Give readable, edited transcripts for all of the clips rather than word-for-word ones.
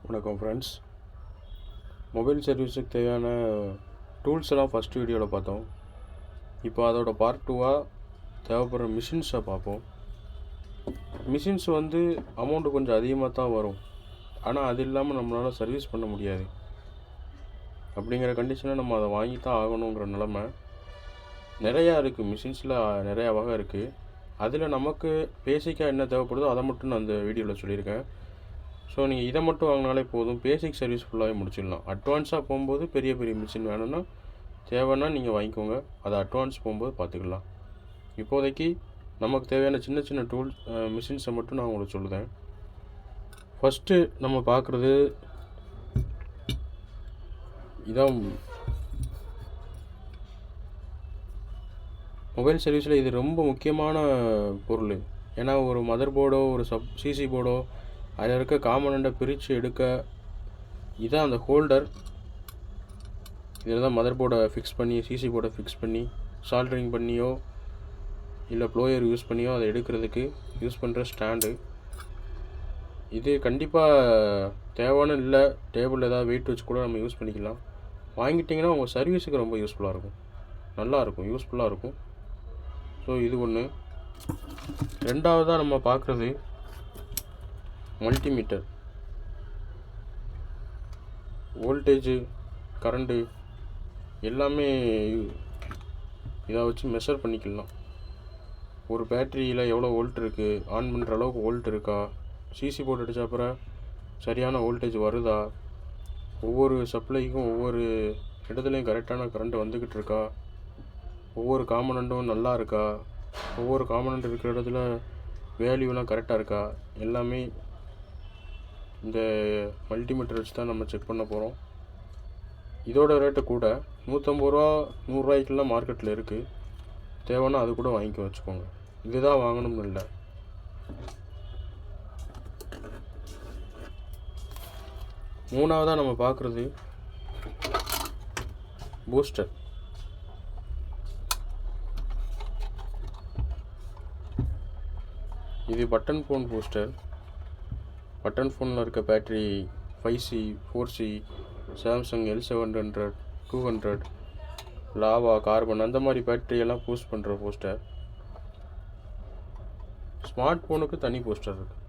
வணக்கம் friends. Mobile சர்வீஸுக்கு தேவையான டூல்ஸ் எல்லாம் ஃபஸ்ட் வீடியோவில் பார்த்தோம். இப்போ அதோட பார்ட் 2வாக தேவைப்படுற மிஷின்ஸை பார்ப்போம். மிஷின்ஸ் அமௌண்ட்டு கொஞ்சம் அதிகமாக தான் வரும், ஆனால் அது இல்லாமல் நம்மளால் சர்வீஸ் பண்ண முடியாது. அப்படிங்கிற கண்டிஷனில் நம்ம அதை வாங்கி தான் ஆகணுங்கிற நிலமை நிறையா இருக்குது. மிஷின்ஸில் நிறையா வகை இருக்குது. அதில் நமக்கு பேசிக்காக என்ன தேவைப்படுதோ அதை மட்டும் நான் அந்த வீடியோவில் சொல்லியிருக்கேன். ஸோ நீங்கள் இதை மட்டும் வாங்கினாலே போதும், பேசிக் சர்வீஸ் ஃபுல்லாகவே முடிச்சிடலாம். அட்வான்ஸாக போகும்போது பெரிய பெரிய மிஷின் வேணும்னா தேவைன்னா நீங்கள் வாங்கிக்கோங்க, அதை அட்வான்ஸ் போகும்போது பார்த்துக்கலாம். இப்போதைக்கு நமக்கு தேவையான சின்ன சின்ன டூல்ஸ் மிஷின்ஸை மட்டும் நான் உங்களுக்கு சொல்லுதேன். ஃபஸ்ட்டு நம்ம பார்க்குறது இதான். மொபைல் சர்வீஸில் இது ரொம்ப முக்கியமான பொருள். ஏன்னா ஒரு மதர் போர்டோ ஒரு சிசி போர்டோ அதில் இருக்க காம்பனண்ட்டை பிரித்து எடுக்க இதான் அந்த ஹோல்டர். இதில் தான் மதர் போர்டை ஃபிக்ஸ் பண்ணி சிசி போர்டை ஃபிக்ஸ் பண்ணி சால்டரிங் பண்ணியோ இல்லை ப்ளோயர் யூஸ் பண்ணியோ அதை எடுக்கிறதுக்கு யூஸ் பண்ணுற ஸ்டாண்டு. இது கண்டிப்பாக தேவைன்னு இல்லை, டேபிள் ஏதாவது வெயிட் வச்சு கூட நம்ம யூஸ் பண்ணிக்கலாம். வாங்கிட்டிங்கன்னா உங்கள் சர்வீஸுக்கு ரொம்ப யூஸ்ஃபுல்லாக இருக்கும், நல்லாயிருக்கும், யூஸ்ஃபுல்லாக இருக்கும். ஸோ இது ஒன்று. ரெண்டாவதாக நம்ம பார்க்குறது மல்டிமீட்டர். வோல்டேஜு, கரண்ட்டு எல்லாமே இதை வச்சு மெஷர் பண்ணிக்கலாம். ஒரு பேட்டரியில் எவ்வளோ வோல்ட் இருக்குது, ஆன் பண்ணுற அளவுக்கு வோல்ட் இருக்கா, சிசி போர்டு அடித்த அப்புறம் சரியான வோல்டேஜ் வருதா, ஒவ்வொரு சப்ளைக்கும் ஒவ்வொரு இடத்துலையும் கரெக்டான கரண்ட் வந்துக்கிட்டு இருக்கா, ஒவ்வொரு காம்பனண்ட்டும் நல்லா இருக்கா, ஒவ்வொரு காம்பனண்ட் இருக்கிற இடத்துல வேல்யூலாம் கரெக்டாக இருக்கா, எல்லாமே இந்த மல்டிமீட்டர் வச்சு தான் நம்ம செக் பண்ண போகிறோம். இதோட ரேட்டு கூட 150 ரூபா 100 ரூபாய்க்குலாம் மார்க்கெட்டில் இருக்குது. தேவைன்னா அது கூட வாங்கிக்க வச்சுக்கோங்க. இதுதான் வாங்கணும்னு இல்லை. மூணாவதாக நம்ம பார்க்குறது பூஸ்டர். இது பட்டன் ஃபோன் பூஸ்டர். பட்டன் ஃபோனில் இருக்க battery 5C 4C Samsung L700 200 lava carbon அந்த மாதிரி பேட்டரியெல்லாம் பூஸ்ட் பண்ணுற பூஸ்டர். ஸ்மார்ட் ஃபோனுக்கு தனி பூஸ்டர் இருக்குது.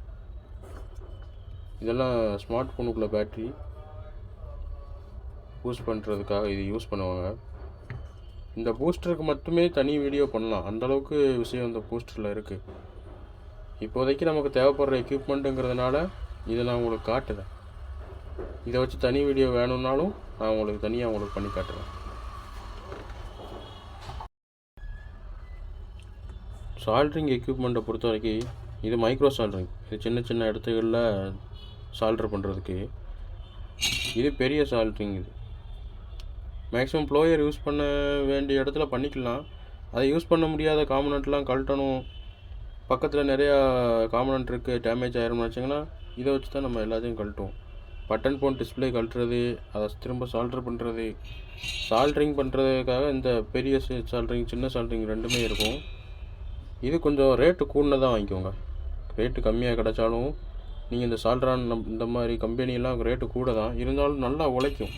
இதெல்லாம் ஸ்மார்ட் ஃபோனுக்குள்ள பேட்ரி பூஸ்ட் பண்ணுறதுக்காக இது யூஸ் பண்ணுவாங்க. இந்த பூஸ்டருக்கு மட்டுமே தனி வீடியோ பண்ணலாம், அந்தளவுக்கு விஷயம் இந்த பூஸ்டரில் இருக்குது. இப்போதைக்கு நமக்கு தேவைப்படுற எக்யூப்மெண்ட்டுங்கிறதுனால இதை நான் உங்களுக்கு காட்டுறேன். இதை வச்சு தனி வீடியோ வேணும்னாலும் நான் உங்களுக்கு தனியாக உங்களுக்கு பண்ணி காட்டுறேன். சால்ட்ரிங் எக்யூப்மெண்ட்டை பொறுத்த வரைக்கும் இது மைக்ரோ சால்ட்ரிங். இது சின்ன சின்ன இடத்துகளில் சால்ட்ரு பண்ணுறதுக்கு. இது பெரிய சால்ட்ரிங். இது மேக்ஸிமம் ப்ளோயர் யூஸ் பண்ண வேண்டிய இடத்துல பண்ணிக்கலாம். அதை யூஸ் பண்ண முடியாத காம்பனண்ட்லாம் கழட்டணும், பக்கத்தில் நிறையா காம்பனண்ட் இருக்குது, டேமேஜ் ஆயிரும்னு வச்சிங்கன்னா இதை வச்சு தான் நம்ம எல்லாத்தையும் கழட்டுவோம். பட்டன் ஃபோன் டிஸ்பிளே கழட்டுறது, அதை திரும்ப சால்ட்ரு பண்ணுறது, சால்ட்ரிங் பண்ணுறதுக்காக இந்த பெரிய சால்ட்ரிங் சின்ன சால்ட்ரிங் ரெண்டுமே இருக்கும். இது கொஞ்சம் ரேட்டு கூடதான் வாங்கிக்கோங்க. ரேட்டு கம்மியாக கிடச்சாலும் நீங்கள் இந்த சால்ட்ரான் இந்த மாதிரி கம்பெனியெல்லாம் ரேட்டு கூட தான் இருந்தாலும் நல்லா உழைக்கும்.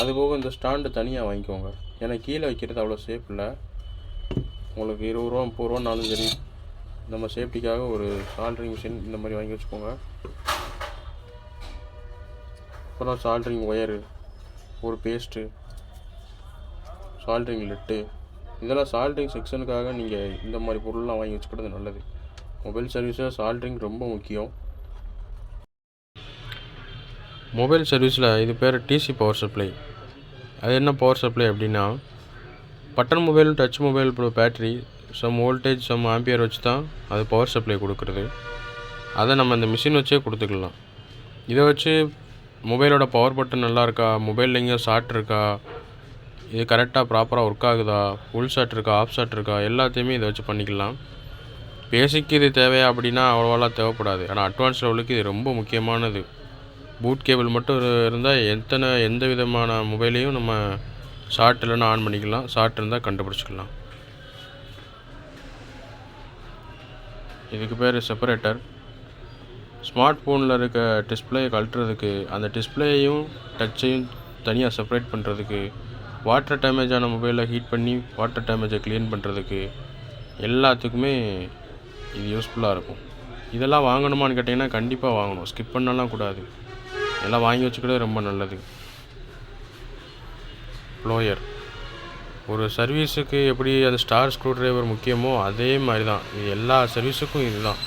அதுபோக இந்த ஸ்டாண்டு தனியாக வாங்கிக்கோங்க. ஏன்னா கீழே வைக்கிறது அவ்வளோ சேஃப் இல்லை. உங்களுக்கு 20 ரூபா 30 ரூபானாலும் சரி, நம்ம சேஃப்டிக்காக ஒரு சால்ட்ரிங் மிஷின் இந்த மாதிரி வாங்கி வச்சுக்கோங்க. அப்புறம் சால்ட்ரிங் ஒயரு, ஒரு பேஸ்ட்டு, சால்ட்ரிங் லெட்டு, இதெல்லாம் சால்ட்ரிங் செக்ஷனுக்காக நீங்கள் இந்த மாதிரி பொருள்லாம் வாங்கி வச்சுக்கிறது நல்லது. மொபைல் சர்வீஸில் சால்ட்ரிங் ரொம்ப முக்கியம். மொபைல் சர்வீஸில் இது பேர் டிசி பவர் சப்ளை. அது என்ன பவர் சப்ளை அப்படின்னா, button mobile, touch mobile battery some voltage some ampere வச்சு தான் அது பவர் சப்ளை கொடுக்குறது. அதை நம்ம இந்த மிஷின் வச்சே கொடுத்துக்கலாம். இதை வச்சு மொபைலோட பவர் பட்டன் நல்லா இருக்கா, மொபைலில் எங்கேயும் ஷார்ட் இருக்கா, இது கரெக்டாக ப்ராப்பராக ஒர்க் ஆகுதா, ஃபுல் ஷாட் இருக்கா, ஆஃப் ஷாட் இருக்கா, எல்லாத்தையுமே இதை வச்சு பண்ணிக்கலாம். பேசிக்கு இது தேவையா அப்படின்னா அவ்வளோவெல்லாம் தேவைப்படாது. ஆனால் அட்வான்ஸ் லெவலுக்கு இது ரொம்ப முக்கியமானது. பூட் கேபிள் மட்டும் இருந்தால் எந்த விதமான மொபைலையும் நம்ம ஷார்ட் இல்லைன்னா ஆன் பண்ணிக்கலாம், ஷார்ட் இருந்தால் கண்டுபிடிச்சிக்கலாம். இதுக்கு பேர் செப்பரேட்டர். ஸ்மார்ட் ஃபோனில் இருக்க டிஸ்பிளேயை கழட்டுறதுக்கு, அந்த டிஸ்பிளேயையும் டச்சையும் தனியாக செப்பரேட் பண்ணுறதுக்கு, வாட்டர் டேமேஜான மொபைலை ஹீட் பண்ணி வாட்டர் டேமேஜை க்ளீன் பண்ணுறதுக்கு எல்லாத்துக்குமே இது யூஸ்ஃபுல்லாக இருக்கும். இதெல்லாம் வாங்கணுமான்னு கேட்டிங்கன்னா கண்டிப்பாக வாங்கணும். ஸ்கிப் பண்ணலாம் கூடாது. எல்லாம் வாங்கி வச்சுக்கிட்டே ரொம்ப நல்லது. ப்ளோயர் ஒரு சர்வீஸுக்கு எப்படி அந்த ஸ்டார் ஸ்க்ரூ ட்ரைவர் முக்கியமோ அதே மாதிரி தான் இது எல்லா சர்வீஸுக்கும் இது தான்.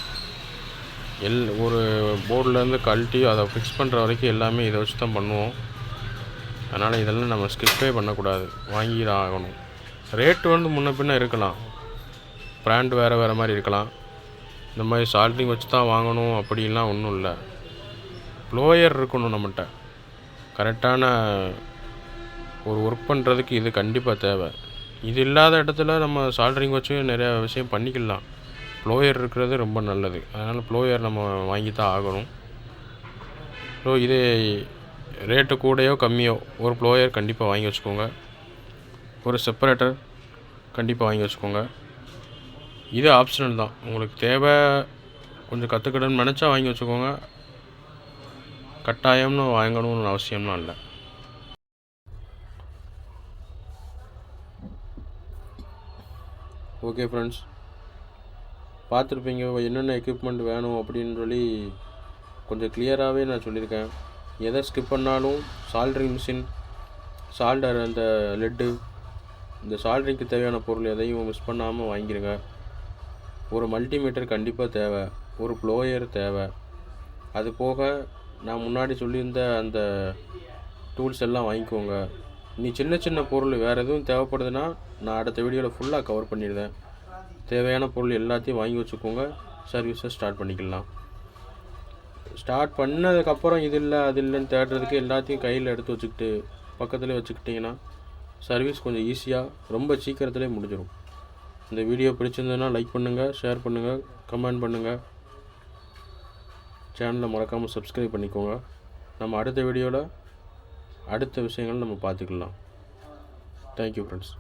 ஒரு போர்ட்லேருந்து கழட்டி அதை ஃபிக்ஸ் பண்ணுற வரைக்கும் எல்லாமே இதை வச்சு தான் பண்ணுவோம். அதனால் இதெல்லாம் நம்ம ஸ்கிப்பே பண்ணக்கூடாது, வாங்கி தான் ஆகணும். ரேட்டு வந்து முன்ன பின்ன இருக்கலாம், ப்ராண்ட் வேறு மாதிரி இருக்கலாம். இந்த மாதிரி சால்ட்ரிங் வச்சு தான் வாங்கணும் அப்படின்லாம் ஒன்றும் இல்லை. ப்ளோயர் இருக்கணும் நம்மகிட்ட. கரெக்டான ஒரு ஒர்க் பண்ணுறதுக்கு இது கண்டிப்பாக தேவை. இது இல்லாத இடத்துல நம்ம சால்ட்ரிங் வச்சு நிறையா விஷயம் பண்ணிக்கலாம். ப்ளோயர் இருக்கிறது ரொம்ப நல்லது. அதனால் ப்ளோயர் நம்ம வாங்கி தான் ஆகணும். ஸோ இது ரேட்டு கூடயோ கம்மியோ ஒரு ப்ளோயர் கண்டிப்பாக வாங்கி வச்சுக்கோங்க. ஒரு செப்பரேட்டர் கண்டிப்பாக வாங்கி வச்சுக்கோங்க. இது ஆப்ஷனல் தான். உங்களுக்கு தேவை கொஞ்சம் கற்றுக்கிடணும்னு நினச்சா வாங்கி வச்சுக்கோங்க. கட்டாயம்னு வாங்கணும்னு அவசியம்லாம் இல்லை. ஓகே ஃப்ரெண்ட்ஸ், பார்த்துருப்பீங்க என்னென்ன எக்யூப்மெண்ட் வேணும் அப்படின்னு சொல்லி கொஞ்சம் கிளியராகவே நான் சொல்லியிருக்கேன். எதை ஸ்கிப் பண்ணாலும் சால்ட்ரிங் மிஷின், சால்டர், அந்த லெட்டு, இந்த சால்ட்ரிங்க்கு தேவையான பொருள் எதையும் மிஸ் பண்ணாமல் வாங்கிடுங்க. ஒரு மல்டிமீட்டர் கண்டிப்பாக தேவை, ஒரு ப்ளோயர் தேவை. அது போக நான் முன்னாடி சொல்லியிருந்த அந்த டூல்ஸ் எல்லாம் வாங்கிக்கோங்க. நீ சின்ன சின்ன பொருள் வேறு எதுவும் தேவைப்படுதுன்னா நான் அடுத்த வீடியோவில் ஃபுல்லாக கவர் பண்ணிடுறேன். தேவையான பொருள் எல்லாத்தையும் வாங்கி வச்சுக்கோங்க. சர்வீஸை ஸ்டார்ட் பண்ணிக்கலாம். ஸ்டார்ட் பண்ணதுக்கப்புறம் இது இல்லை அது இல்லைன்னு தேடுறதுக்கு எல்லாத்தையும் கையில் எடுத்து வச்சுக்கிட்டு பக்கத்துலேயே வச்சுக்கிட்டிங்கன்னா சர்வீஸ் கொஞ்சம் ஈஸியாக ரொம்ப சீக்கிரத்துலேயே முடிஞ்சிடும். இந்த வீடியோ பிடிச்சிருந்ததுன்னா லைக் பண்ணுங்கள், ஷேர் பண்ணுங்கள், கமெண்ட் பண்ணுங்கள். சேனலை மறக்காமல் சப்ஸ்கிரைப் பண்ணிக்கோங்க. நம்ம அடுத்த வீடியோவில் அடுத்த விஷயங்கள் நம்ம பார்த்துக்கலாம். Thank you friends.